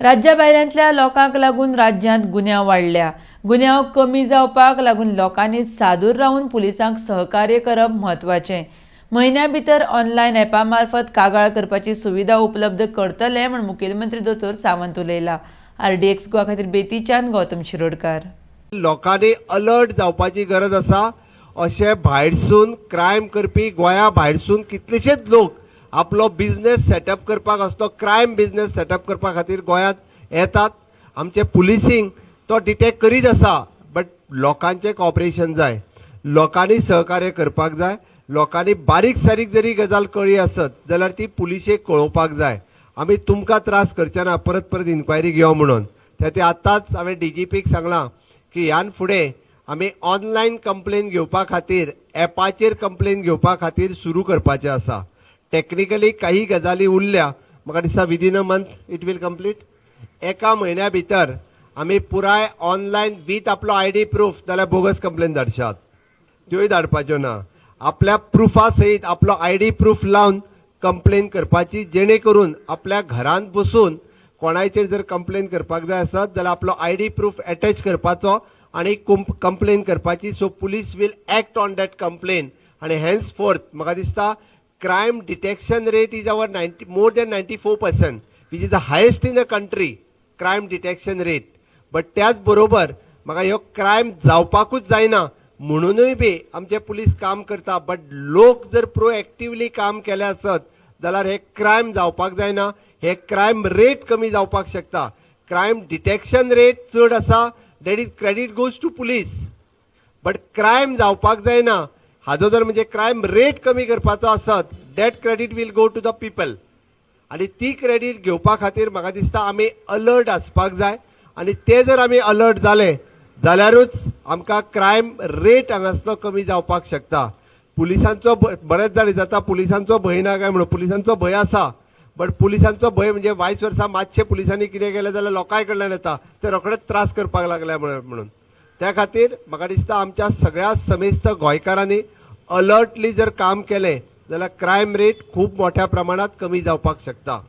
राज्या भायल्यांतल्या लोकांक लागून राज्यांत गुन्यांव वाडल्या। गुन्यांव कमी जावपाक लागून लोकांनी सादूर रावन पुलिसांक सहकार्य करप म्हत्वाचें। म्हयन्या भितर ऑनलायन ॲपा मार्फत कागाळ करपाची सुविधा उपलब्ध करतले म्हूण मुखेलमंत्री दोतोर सावंत उलयला। RDX गोवा खातीर बेतीच्यान गौतम शिरोडकार। लोकांनी अलर्ट जावपाची गरज आसा। अशे भायरसून क्रायम करपी गोंया भायरसून कितलेशेच लोक आपलो बिझनेस सेटअप करपाक असलो क्रायम बिझनेस सेटअप करपा खातीर गोंयांत येतात। आमचे पुलिसींग तो डिटेक्ट करीत आसा, बट लोकांचे कॉपरेशन जाय, लोकांनी सहकार्य करपाक जाय। लोकांनी बारीक सारीक जरी गजाल कळी आसत जाल्यार ती पुलिशेक कळोवपाक जाय। आमी तुमकां त्रास करचे ना, परत परत इन्क्वायरी घेवं म्हणून। ते आतांच हांवें DGPक सांगलां की ह्यान फुडें आमी ऑनलायन कंप्लेन घेवपा खातीर ॲपाचेर कंप्लेन घेवपा खातीर सुरू करपाचें आसा। टेक्निकली काही गजाली उरल्या, म्हाका दिसता within a month it will complete. एका म्हयन्या भितर आमी पुराय ऑनलायन विथ आपलो ID प्रूफ जाल्यार बोगस कंप्लेन धाडशात, त्योय धाडपाच्यो ना। आपल्या प्रुफा सयत आपलो ID प्रूफ लावन कंप्लेन करपाची, जेणे करून आपल्या घरांत बसून कोणाचेर जर कंप्लेन करपाक जाय आसत जाल्यार आपलो ID प्रूफ अटॅच करपाचो आणि कंप्लेन करपाची। So police will act on that complain आणि हेन्स फोर्थ म्हाका दिसता crime detection rate is our more than 94%, which is the highest in the country, crime detection rate. But त्याच बरोबर म्हाका ह्यो क्रायम जावपाकूच जायना म्हणूनय बी आमचे पुलीस काम करता। बट लोक जर प्रोएक्टिवली काम केले आसत जाल्यार हे क्रायम जावपाक जायना, हे क्रायम रेट कमी जावपाक शकता। क्रायम डिटेक्शन रेट चड आसा, that is credit goes to police, but crime जावपाक जायना हाजो जर म्हणजे क्रायम रेट कमी करपाचो आसत, that credit will go to the people. आणि ती क्रेडिट घेवपा खातीर म्हाका दिसता आमी अलर्ट आसपाक जाय, आणि ते जर आमी अलर्ट जाले जाल्यारूच आमकां क्रायम रेट हांगासलो कमी जावपाक शकता। पुलिसांचो बरेच जाणी जाता पुलिसांचो भंय ना काय म्हणून, पुलिसांचो भंय आसा, बट पुलिसांचो भंय म्हणजे वायस वर्सा मातशे पुलिसांनी कितें केलें जाल्यार लोकांय कडल्यान येता, ते रोखडेच त्रास करपाक लागल्या म्हणून। त्या खातीर म्हाका दिसता आमच्या सगळ्या समेस्त गोंयकारांनी अलर्टली जर काम केलें जाल्यार क्रायम रेट खूब मोठ्या प्रमाणात कमी जावपाक शकता।